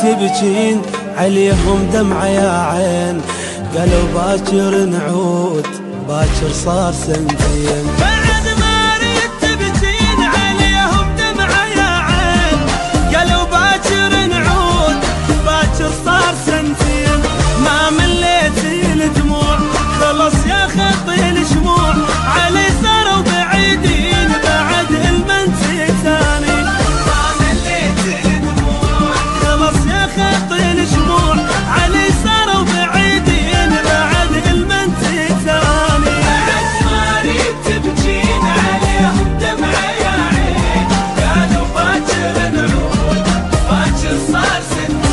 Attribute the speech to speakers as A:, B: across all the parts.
A: تبجين عليهم دمعة يا عين، قالوا باكر نعود باكر صار سنتين.
B: بعد ما ريت تبجين عليهم دمعة يا عين، قالوا باكر نعود باكر صار سنتين. ما مليت الدموع خلص يا خطي الشموع، علي صاروا بعيدين بعد المنسي ثاني. ما مليت الدموع خلص يا خطي الشموع، علي صاروا بعيدين بعد المنسي ثاني. بعد ما ريت تبجين عليهم دمعة يا عين، قالوا باكر نعود باكر صار سنتين.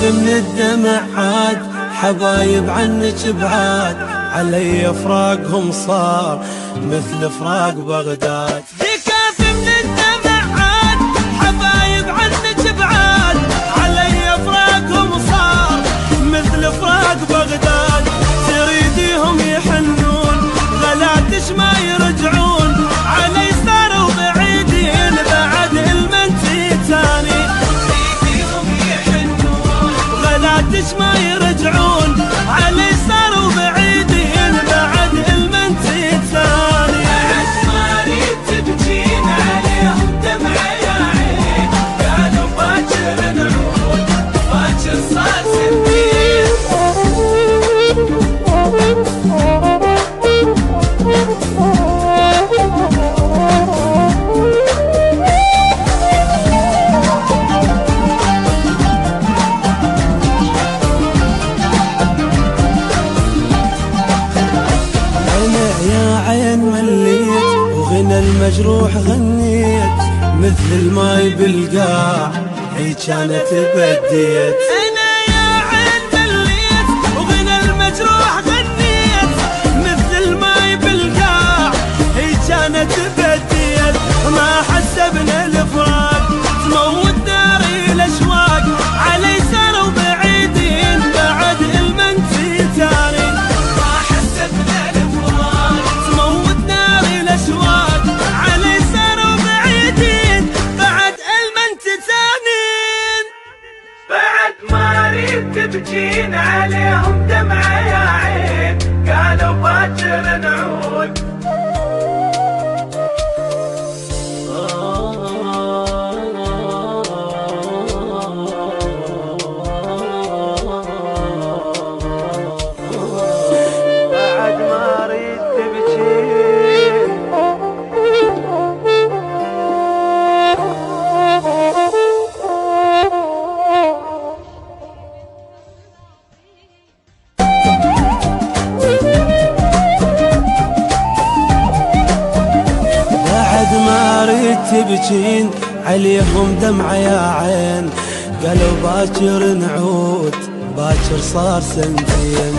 A: من الدمع عاد حبايب عنك بعاد، علي فراقهم صار مثل فراق بغداد.
B: بكاف من الدمع عاد حبايب عنك بعاد، علي فراقهم صار مثل فراق بغداد. تريديهم يحنون غلاتش ما يرجعون، علي صاروا بعيدين بعد المنسي ثاني. غلاتش ما يرجعون، علي صاروا بعيدين بعد المنسي ثاني. بعد ما ريت تبجين عليهم دمعة يا عين، قالوا باكر نعود باكر صار سنتين.
A: وغنى المجروح غنيت مثل الماي بالقاع، هي كانت بديت.
B: انا يا عين مليت وغنى المجروح غنيت مثل الماي بالقاع، هي كانت بديت. ما حسبنا الفراق تموت ناري الاشواق، علي صاروا بعيدين بعد المنسي ثاني. ما حسبنا الفراق تموت ناري الاشواق، علي صاروا بعيدين بعد المنسي ثاني. بعد ما ريت تبجين عليهم دمعة يا عين، قالوا باكر نعود.
A: تبجين عليهم دمعة يا عين، قالوا باكر نعود باكر صار سنتين.